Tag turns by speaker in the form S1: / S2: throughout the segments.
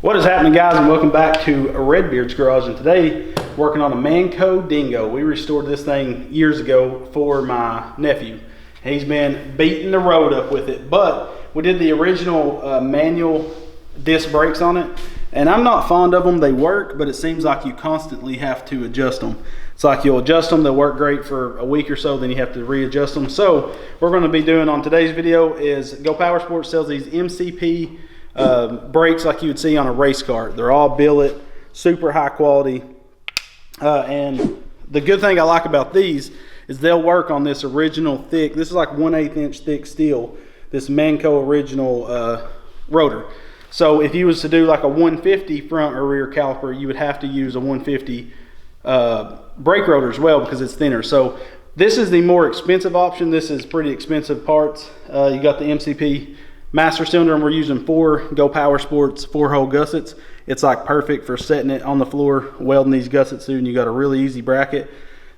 S1: What is happening, guys, and welcome back to Redbeard's Garage. And today working on a Manco Dingo. We restored this thing years ago for my nephew. He's been beating the road up with it, but we did the original manual disc brakes on it, and I'm not fond of them. They work, but it seems like you constantly have to adjust them. It's like you'll adjust them, they'll work great for a week or so, then you have to readjust them. So what we're going to be doing on today's video is Go Power Sports sells these MCP brakes like you would see on a race car. They're all billet, super high quality, and the good thing I like about these is they'll work on this original thick, this is like 1/8 inch thick steel, this Manco original rotor. So if you was to do like a 150 front or rear caliper, you would have to use a 150 brake rotor as well because it's thinner. So this is the more expensive option. This is pretty expensive parts. You got the MCP master cylinder, and we're using 4 Go Power Sports 4-hole gussets. It's like perfect for setting it on the floor, welding these gussets through, and you got a really easy bracket.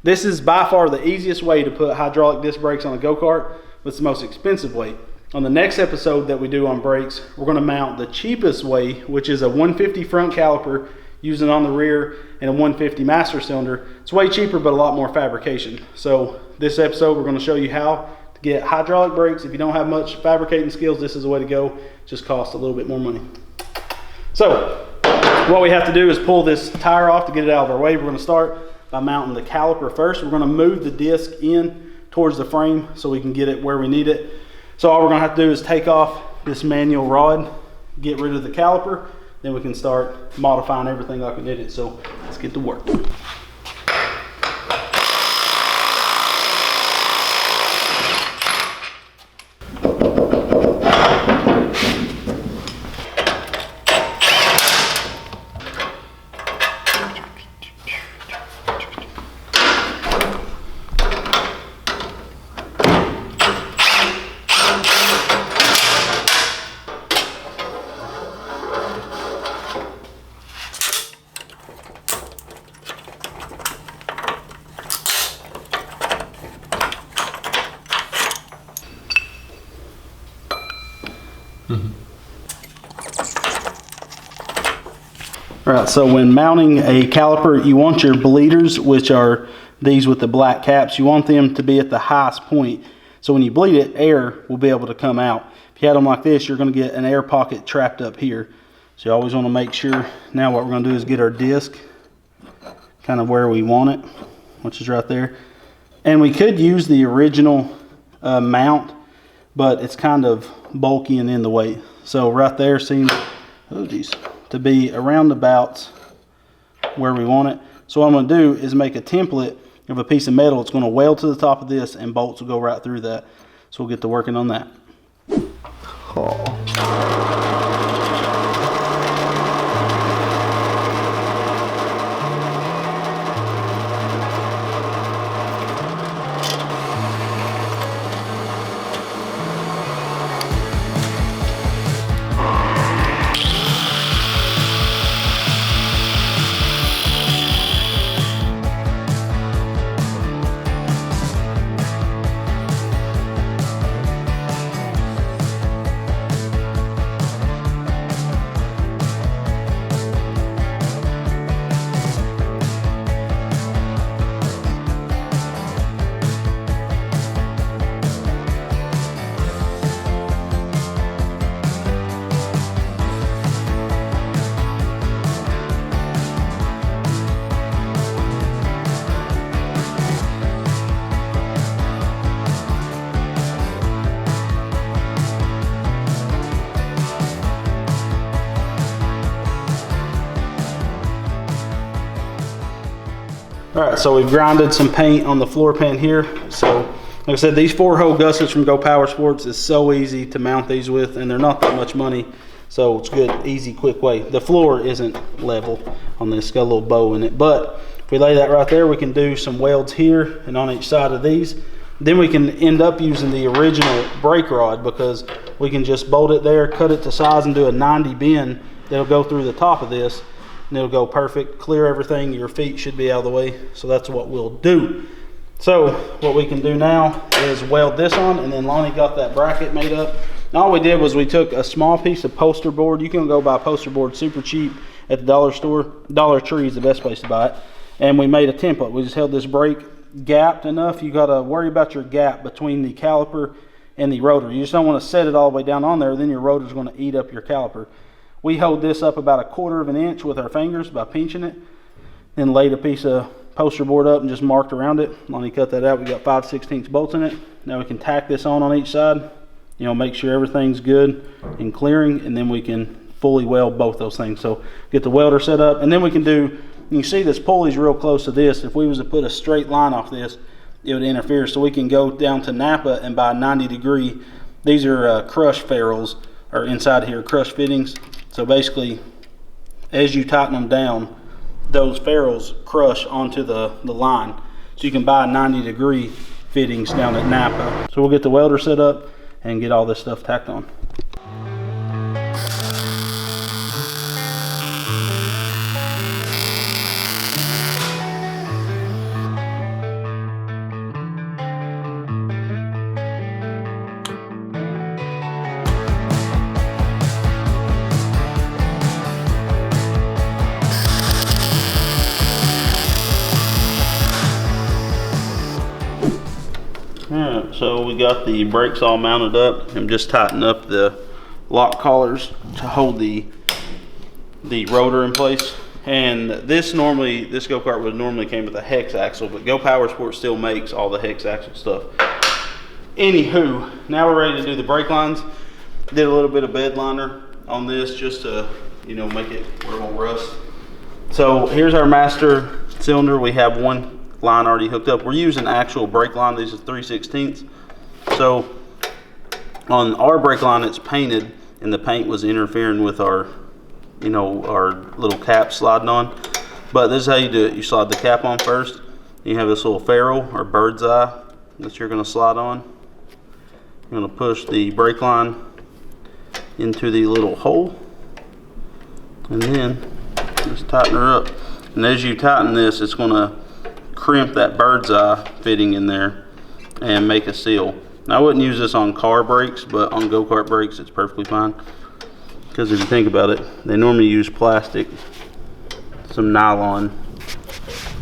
S1: This is by far the easiest way to put hydraulic disc brakes on a go-kart, but it's the most expensive way. On the next episode that we do on brakes, we're going to mount the cheapest way, which is a 150 front caliper using on the rear and a 150 master cylinder. It's way cheaper, but a lot more fabrication. So this episode, we're going to show you how to get hydraulic brakes. If you don't have much fabricating skills, this is the way to go. It just costs a little bit more money. So what we have to do is pull this tire off to get it out of our way. We're going to start by mounting the caliper first. We're going to move the disc in towards the frame so we can get it where we need it. So all we're going to have to do is take off this manual rod, get rid of the caliper, then we can start modifying everything like we did it. So let's get to work. All right, so when mounting a caliper, you want your bleeders, which are these with the black caps, you want them to be at the highest point. So when you bleed it, air will be able to come out. If you had them like this, you're going to get an air pocket trapped up here. So you always want to make sure. Now what we're going to do is get our disc kind of where we want it, which is right there. And we could use the original mount, but it's kind of bulky and in the way. So right there seems, oh geez, to be around about where we want it. So what I'm going to do is make a template of a piece of metal. It's going to weld to the top of this, and bolts will go right through that. So we'll get to working on that. All right, so we've grinded some paint on the floor pan here. So like I said, these 4-hole gussets from Go Power Sports is so easy to mount these with, and they're not that much money. So it's good, easy, quick way. The floor isn't level on this, it's got a little bow in it. But if we lay that right there, we can do some welds here and on each side of these. Then we can end up using the original brake rod because we can just bolt it there, cut it to size, and do a 90 bend that'll go through the top of this. And it'll go perfect, clear everything. Your feet should be out of the way. So that's what we'll do. So what we can do now is weld this on, and then Lonnie got that bracket made up. all we did was we took a small piece of poster board. You can go buy poster board super cheap at the dollar store. Dollar Tree is the best place to buy it. And we made a template. We just held this brake gapped enough. You got to worry about your gap between the caliper and the rotor. You just don't want to set it all the way down on there, then your rotor is going to eat up your caliper. We hold this up about 1/4 of an inch with our fingers by pinching it, then laid a piece of poster board up and just marked around it. When you cut that out, we got 5/16 bolts in it. Now we can tack this on each side, you know, make sure everything's good and clearing, and then we can fully weld both those things. So get the welder set up, and then we can do, you see this pulley's real close to this. If we was to put a straight line off this, it would interfere. So we can go down to Napa and buy 90-degree. These are crush ferrules, or inside here, crush fittings. So basically, as you tighten them down, those ferrules crush onto the line. So you can buy 90-degree fittings down at Napa. So we'll get the welder set up and get all this stuff tacked on. Alright, so we got the brakes all mounted up. I'm just tightening up the lock collars to hold the rotor in place. And this go-kart would normally came with a hex axle, but Go Power Sport still makes all the hex axle stuff. Anywho, now we're ready to do the brake lines. Did a little bit of bed liner on this just to, you know, make it where it won't rust. So here's our master cylinder. We have one line already hooked up. We're using actual brake line. These are 3/16. So on our brake line, it's painted, and the paint was interfering with our, you know, our little cap sliding on. But this is how you do it. You slide the cap on first. You have this little ferrule or bird's eye that you're going to slide on. You're going to push the brake line into the little hole, and then just tighten her up. And as you tighten this, it's going to crimp that bird's eye fitting in there and make a seal. Now, I wouldn't use this on car brakes, but on go-kart brakes it's perfectly fine, because if you think about it, they normally use plastic, some nylon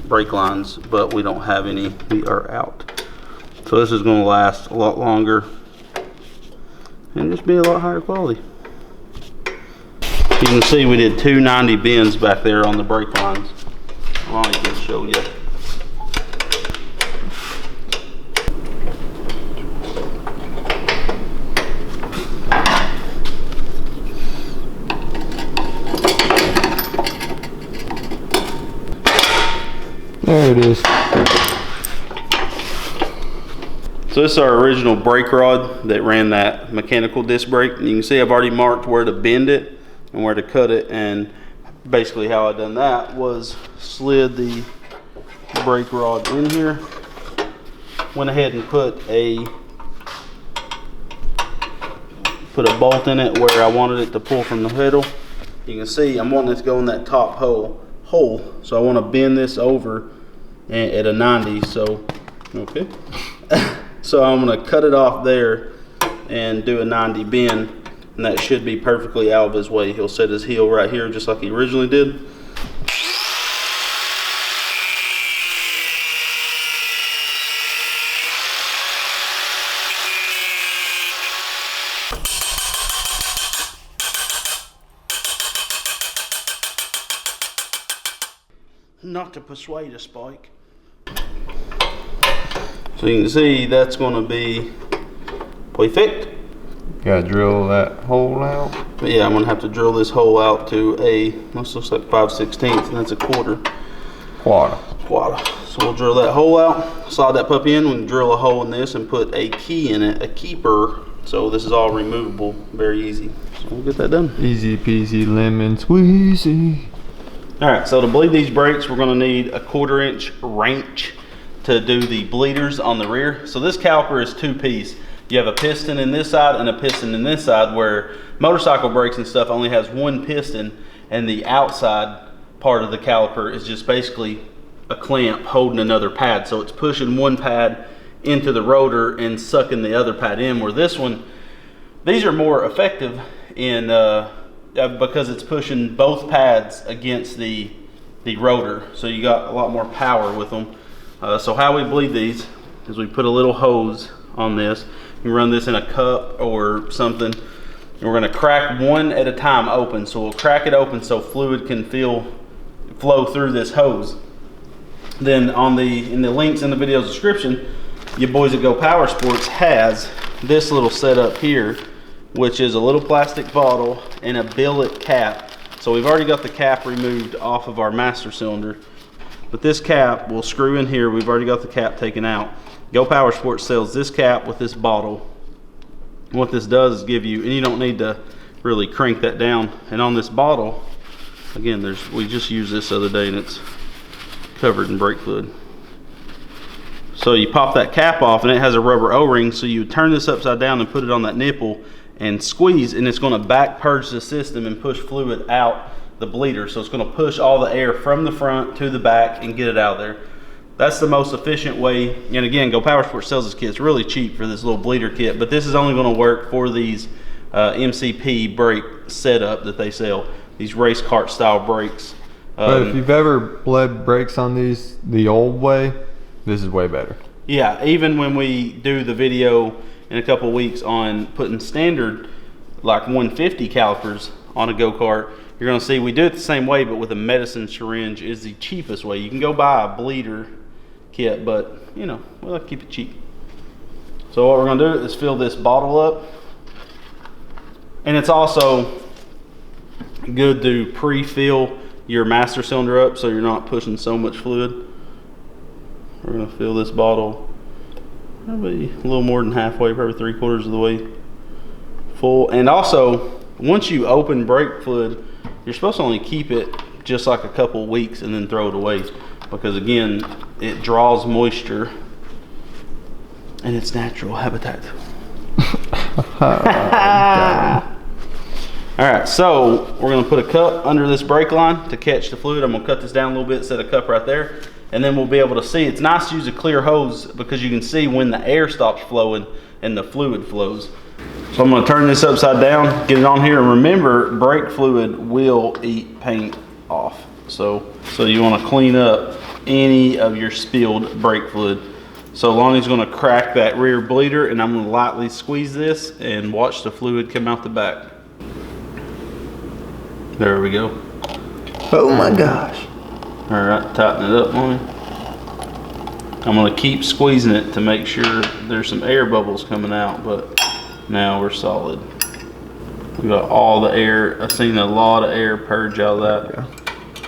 S1: brake lines, but we don't have any. We are out. So this is going to last a lot longer and just be a lot higher quality. You can see we did 290 bends back there on the brake lines. I'll even show you.
S2: There it is.
S1: So this is our original brake rod that ran that mechanical disc brake. And you can see I've already marked where to bend it and where to cut it. And basically how I done that was slid the brake rod in here. Went ahead and put a bolt in it where I wanted it to pull from the pedal. You can see I'm wanting it to go in that top hole. So I want to bend this over at a 90. So, okay. So I'm going to cut it off there and do a 90 bend, and that should be perfectly out of his way. He'll set his heel right here just like he originally did. Not to persuade a spike. So you can see that's going to be perfect.
S2: Gotta drill that hole out.
S1: But yeah, I'm going to have to drill this hole out to a, this looks like 5/16, and that's a quarter.
S2: Quarter.
S1: So we'll drill that hole out, slide that puppy in. We can drill a hole in this and put a key in it, a keeper. So this is all removable, very easy. So we'll get that done.
S2: Easy peasy lemon squeezy.
S1: All right, so to bleed these brakes, we're gonna need a 1/4 inch wrench to do the bleeders on the rear. So this caliper is 2-piece. You have a piston in this side and a piston in this side, where motorcycle brakes and stuff only has one piston, and the outside part of the caliper is just basically a clamp holding another pad. So it's pushing one pad into the rotor and sucking the other pad in, where this one, These are more effective in because it's pushing both pads against the rotor, so you got a lot more power with them. So how we bleed these is we put a little hose on this. You run this in a cup or something, and we're going to crack one at a time open. So we'll crack it open so fluid can flow through this hose. Then in the links in the video description, your boys at Go Power Sports has this little setup here, which is a little plastic bottle and a billet cap. So we've already got the cap removed off of our master cylinder, but this cap will screw in here. We've already got the cap taken out. Go Power Sports sells this cap with this bottle. What this does is give you, and you don't need to really crank that down. And on this bottle, again, we just used this the other day and it's covered in brake fluid. So you pop that cap off and it has a rubber O-ring, so you turn this upside down and put it on that nipple and squeeze, and it's going to back purge the system and push fluid out the bleeder. So it's going to push all the air from the front to the back and get it out of there. That's the most efficient way. And again, Go Power Sports sells this kit. It's really cheap for this little bleeder kit, but this is only going to work for these MCP brake setup that they sell, these race kart style brakes.
S2: But if you've ever bled brakes on these the old way, this is way better.
S1: Yeah, even when we do the video in a couple weeks on putting standard like 150 calipers on a go-kart, you're going to see we do it the same way, but with a medicine syringe is the cheapest way. You can go buy a bleeder kit, but you know, we like to keep it cheap. So what we're going to do is fill this bottle up, and it's also good to pre-fill your master cylinder up so you're not pushing so much fluid. We're going to fill this bottle probably a little more than halfway, probably 3/4 of the way full. And also, once you open brake fluid, you're supposed to only keep it just like a couple weeks and then throw it away, because again, it draws moisture in its natural habitat. All right, so we're gonna put a cup under this brake line to catch the fluid. I'm gonna cut this down a little bit, set a cup right there, and then we'll be able to see. It's nice to use a clear hose because you can see when the air stops flowing and the fluid flows. So I'm gonna turn this upside down, get it on here, and remember, brake fluid will eat paint off. So you wanna clean up any of your spilled brake fluid. So Lonnie's gonna crack that rear bleeder, and I'm gonna lightly squeeze this and watch the fluid come out the back. There we go.
S2: Oh my gosh.
S1: All right, tighten it up, Lonnie. I'm gonna keep squeezing it to make sure there's some air bubbles coming out, but now we're solid. We got all the air. I've seen a lot of air purge out of that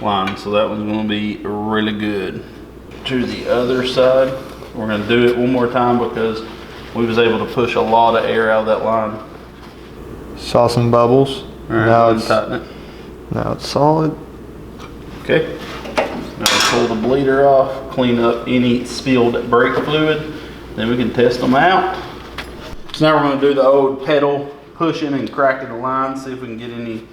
S1: line, so that one's gonna be really good. To the other side, we're gonna do it one more time because we was able to push a lot of air out of that line.
S2: Saw some bubbles.
S1: All right, tighten it.
S2: Now it's solid.
S1: Okay. Now pull the bleeder off, clean up any spilled brake fluid, then we can test them out. So now we're going to do the old pedal pushing and cracking the line, see if we can get any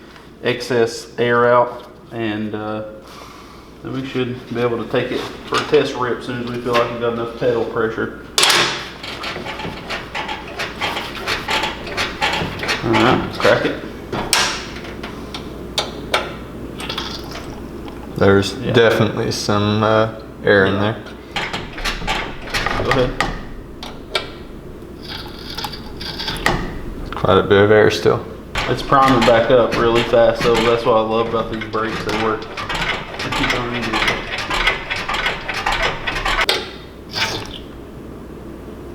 S1: excess air out, and then we should be able to take it for a test rip as soon as we feel like we've got enough pedal pressure. All right, let's crack it.
S2: There's definitely some air in there.
S1: Go ahead.
S2: Quite a bit of air still.
S1: It's priming back up really fast, so that's what I love about these brakes. They work. They keep on easy.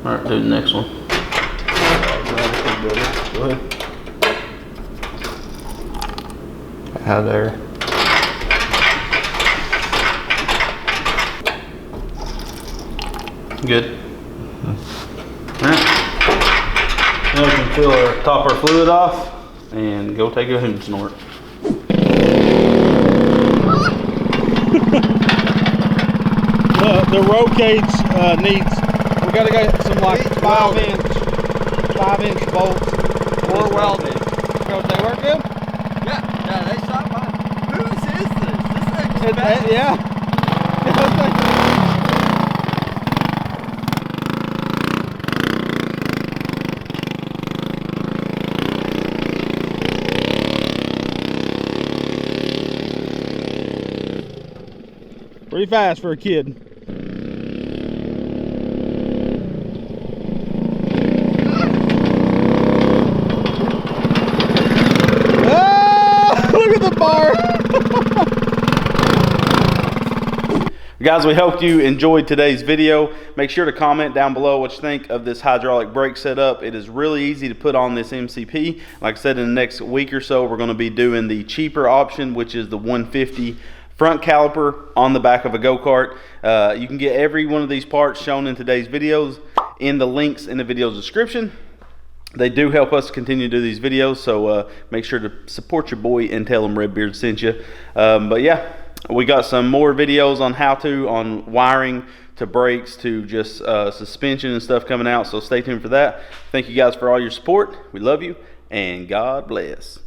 S1: All right, do the next one. Go ahead.
S2: Add air.
S1: Good. Alright. Now we can fill our top our fluid off and go take a hoon snort. The roll cage needs, we gotta get some like 5-inch bolts or welded. So they work good?
S3: Yeah, they shot by. Whose is this? This thing's
S1: Yeah. Pretty fast for a kid. Ah, look at the bar. Guys, we hope you enjoyed today's video. Make sure to comment down below what you think of this hydraulic brake setup. It is really easy to put on this MCP. Like I said, in the next week or so, we're going to be doing the cheaper option, which is the 150 front caliper on the back of a go-kart. You can get every one of these parts shown in today's videos in the links in the video's description. They do help us continue to do these videos, so make sure to support your boy and tell him Redbeard sent you. But yeah, we got some more videos on on wiring to brakes to just suspension and stuff coming out, so stay tuned for that. Thank you guys for all your support. We love you, and God bless.